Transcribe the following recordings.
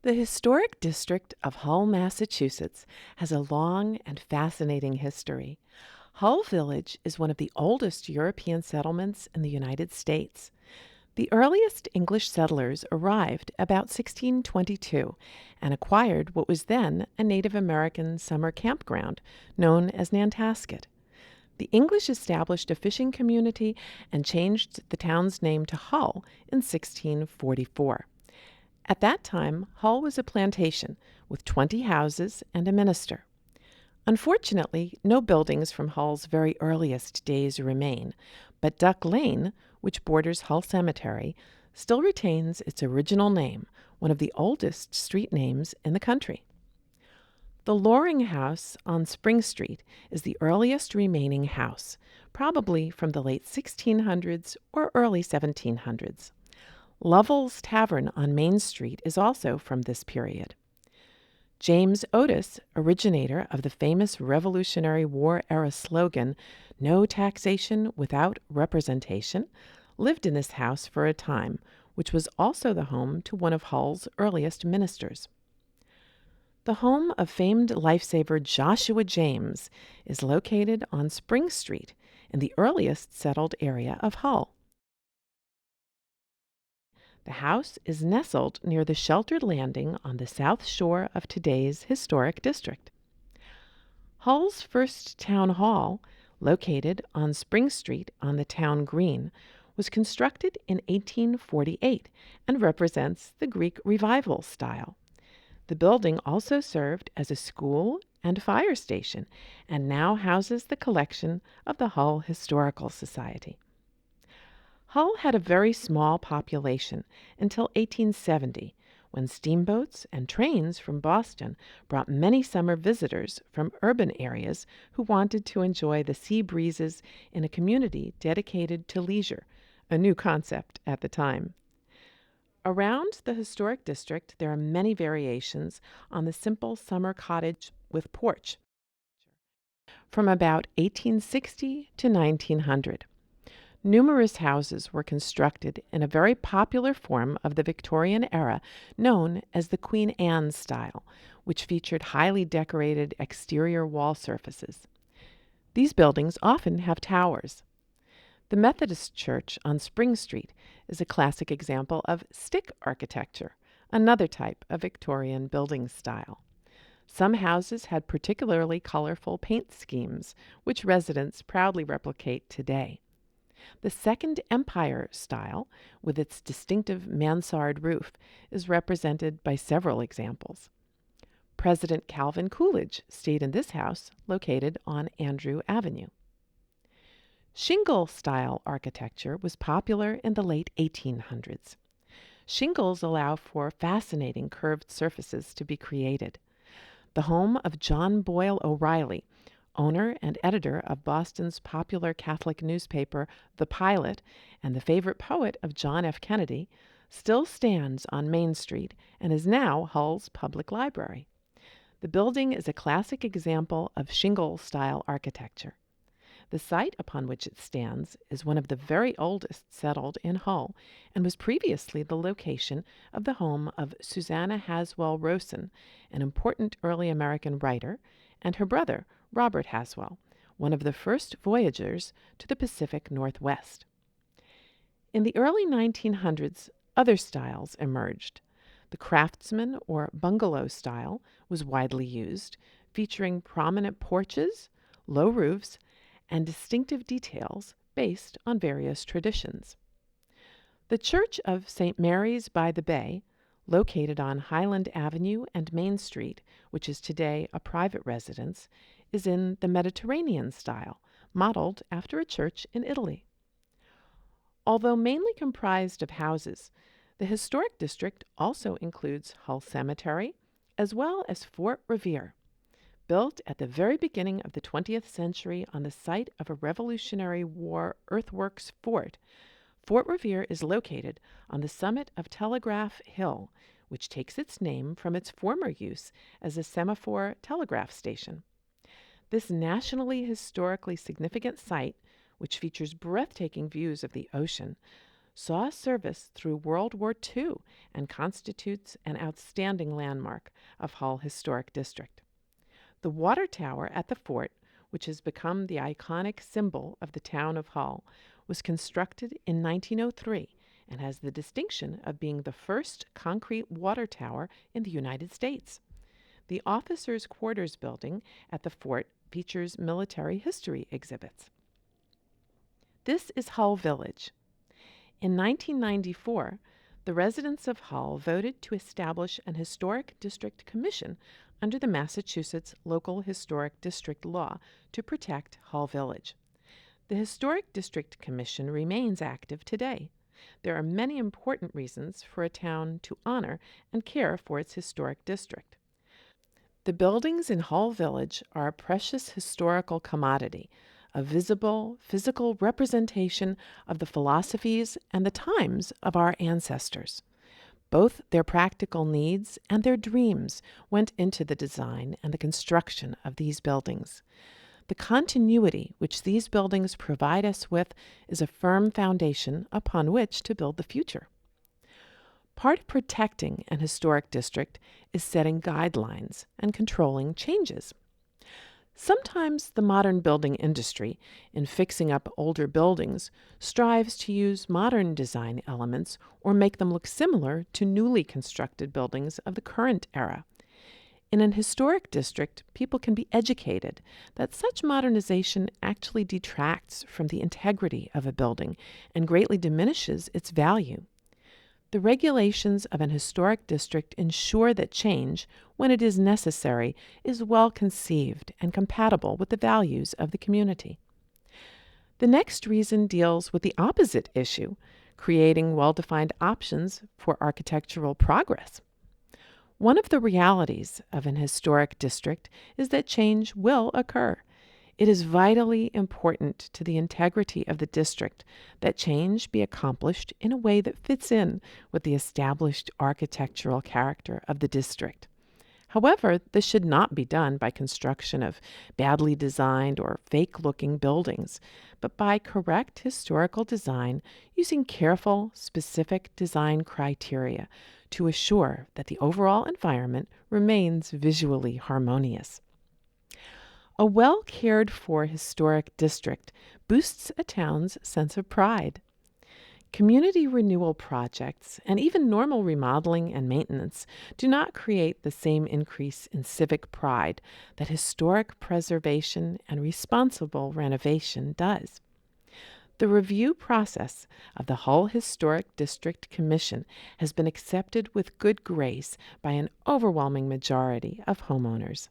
The historic district of Hull, Massachusetts has a long and fascinating history. Hull Village is one of the oldest European settlements in the United States. The earliest English settlers arrived about 1622 and acquired what was then a Native American summer campground known as Nantasket. The English established a fishing community and changed the town's name to Hull in 1644. At that time, Hull was a plantation with 20 houses and a minister. Unfortunately, no buildings from Hull's very earliest days remain, but Duck Lane, which borders Hull Cemetery, still retains its original name, one of the oldest street names in the country. The Loring House on Spring Street is the earliest remaining house, probably from the late 1600s or early 1700s. Lovell's Tavern on Main Street is also from this period. James Otis, originator of the famous Revolutionary War-era slogan, "No taxation without representation," lived in this house for a time, which was also the home to one of Hull's earliest ministers. The home of famed lifesaver Joshua James is located on Spring Street in the earliest settled area of Hull. The house is nestled near the sheltered landing on the south shore of today's historic district. Hull's first town hall, located on Spring Street on the town green, was constructed in 1848 and represents the Greek Revival style. The building also served as a school and fire station and now houses the collection of the Hull Historical Society. Hull had a very small population until 1870, when steamboats and trains from Boston brought many summer visitors from urban areas who wanted to enjoy the sea breezes in a community dedicated to leisure, a new concept at the time. Around the historic district, there are many variations on the simple summer cottage with porch from about 1860 to 1900. Numerous houses were constructed in a very popular form of the Victorian era known as the Queen Anne style, which featured highly decorated exterior wall surfaces. These buildings often have towers. The Methodist Church on Spring Street is a classic example of stick architecture, another type of Victorian building style. Some houses had particularly colorful paint schemes, which residents proudly replicate today. The Second Empire style, with its distinctive mansard roof, is represented by several examples. President Calvin Coolidge stayed in this house, located on Andrew Avenue. Shingle-style architecture was popular in the late 1800s. Shingles allow for fascinating curved surfaces to be created. The home of John Boyle O'Reilly, owner and editor of Boston's popular Catholic newspaper, The Pilot, and the favorite poet of John F. Kennedy, still stands on Main Street and is now Hull's public library. The building is a classic example of shingle-style architecture. The site upon which it stands is one of the very oldest settled in Hull and was previously the location of the home of Susanna Haswell Rosen, an important early American writer, and her brother, Robert Haswell, one of the first voyagers to the Pacific Northwest. In the early 1900s, other styles emerged. The craftsman or bungalow style was widely used, featuring prominent porches, low roofs, and distinctive details based on various traditions. The Church of St. Mary's by the Bay, located on Highland Avenue and Main Street, which is today a private residence, is in the Mediterranean style, modeled after a church in Italy. Although mainly comprised of houses, the historic district also includes Hull Cemetery, as well as Fort Revere. Built at the very beginning of the 20th century on the site of a Revolutionary War earthworks fort, Fort Revere is located on the summit of Telegraph Hill, which takes its name from its former use as a semaphore telegraph station. This nationally historically significant site, which features breathtaking views of the ocean, saw service through World War II and constitutes an outstanding landmark of Hull Historic District. The water tower at the fort, which has become the iconic symbol of the town of Hull, was constructed in 1903 and has the distinction of being the first concrete water tower in the United States. The officers' quarters building at the fort features military history exhibits. This is Hull Village. In 1994, the residents of Hull voted to establish an Historic District Commission under the Massachusetts Local Historic District Law to protect Hull Village. The Historic District Commission remains active today. There are many important reasons for a town to honor and care for its historic district. The buildings in Hull Village are a precious historical commodity, a visible, physical representation of the philosophies and the times of our ancestors. Both their practical needs and their dreams went into the design and the construction of these buildings. The continuity which these buildings provide us with is a firm foundation upon which to build the future. Part of protecting an historic district is setting guidelines and controlling changes. Sometimes the modern building industry, in fixing up older buildings, strives to use modern design elements or make them look similar to newly constructed buildings of the current era. In an historic district, people can be educated that such modernization actually detracts from the integrity of a building and greatly diminishes its value. The regulations of an historic district ensure that change, when it is necessary, is well conceived and compatible with the values of the community. The next reason deals with the opposite issue, creating well-defined options for architectural progress. One of the realities of an historic district is that change will occur. It is vitally important to the integrity of the district that change be accomplished in a way that fits in with the established architectural character of the district. However, this should not be done by construction of badly designed or fake-looking buildings, but by correct historical design using careful, specific design criteria to assure that the overall environment remains visually harmonious. A well-cared-for historic district boosts a town's sense of pride. Community renewal projects and even normal remodeling and maintenance do not create the same increase in civic pride that historic preservation and responsible renovation does. The review process of the Hull Historic District Commission has been accepted with good grace by an overwhelming majority of homeowners.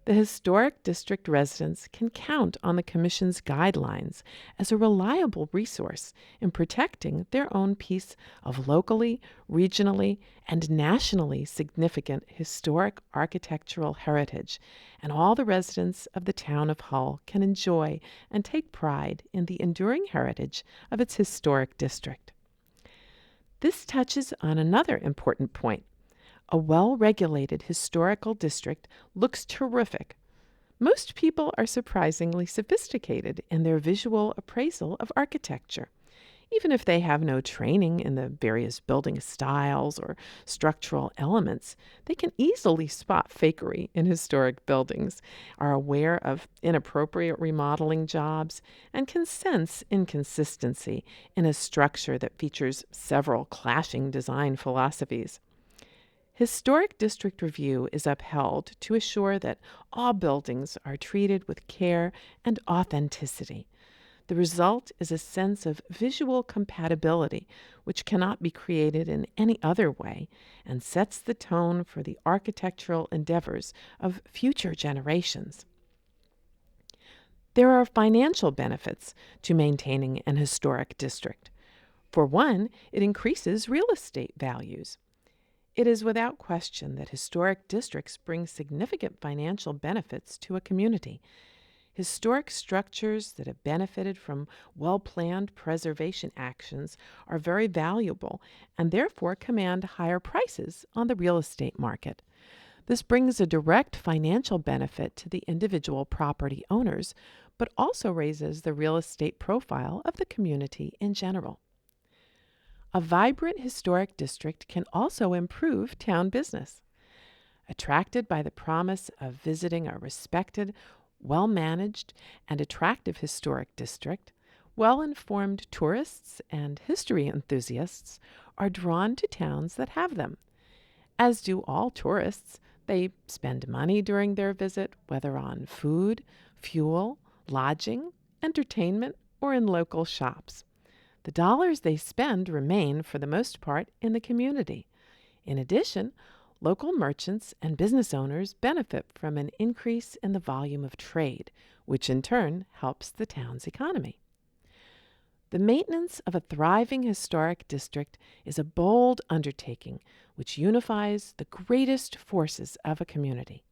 The historic district residents can count on the Commission's guidelines as a reliable resource in protecting their own piece of locally, regionally, and nationally significant historic architectural heritage, and all the residents of the town of Hull can enjoy and take pride in the enduring heritage of its historic district. This touches on another important point. A well-regulated historical district looks terrific. Most people are surprisingly sophisticated in their visual appraisal of architecture. Even if they have no training in the various building styles or structural elements, they can easily spot fakery in historic buildings, are aware of inappropriate remodeling jobs, and can sense inconsistency in a structure that features several clashing design philosophies. Historic District Review is upheld to assure that all buildings are treated with care and authenticity. The result is a sense of visual compatibility, which cannot be created in any other way, and sets the tone for the architectural endeavors of future generations. There are financial benefits to maintaining an historic district. For one, it increases real estate values. It is without question that historic districts bring significant financial benefits to a community. Historic structures that have benefited from well-planned preservation actions are very valuable and therefore command higher prices on the real estate market. This brings a direct financial benefit to the individual property owners, but also raises the real estate profile of the community in general. A vibrant historic district can also improve town business. Attracted by the promise of visiting a respected, well-managed, and attractive historic district, well-informed tourists and history enthusiasts are drawn to towns that have them. As do all tourists, they spend money during their visit, whether on food, fuel, lodging, entertainment, or in local shops. The dollars they spend remain, for the most part, in the community. In addition, local merchants and business owners benefit from an increase in the volume of trade, which in turn helps the town's economy. The maintenance of a thriving historic district is a bold undertaking which unifies the greatest forces of a community.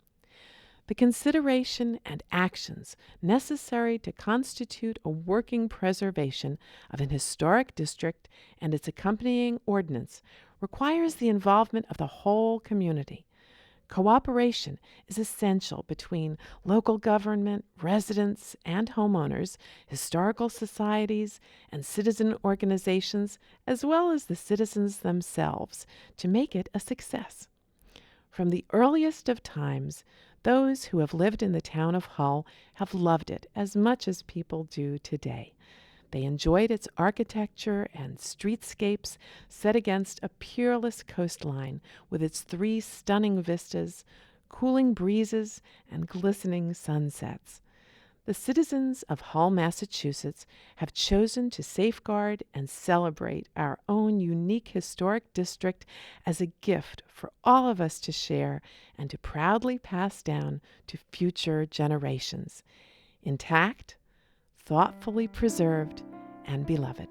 The consideration and actions necessary to constitute a working preservation of an historic district and its accompanying ordinance requires the involvement of the whole community. Cooperation is essential between local government, residents, and homeowners, historical societies, and citizen organizations, as well as the citizens themselves, to make it a success. From the earliest of times, those who have lived in the town of Hull have loved it as much as people do today. They enjoyed its architecture and streetscapes set against a peerless coastline with its 3 stunning vistas, cooling breezes, and glistening sunsets. The citizens of Hull, Massachusetts have chosen to safeguard and celebrate our own unique historic district as a gift for all of us to share and to proudly pass down to future generations. Intact, thoughtfully preserved, and beloved.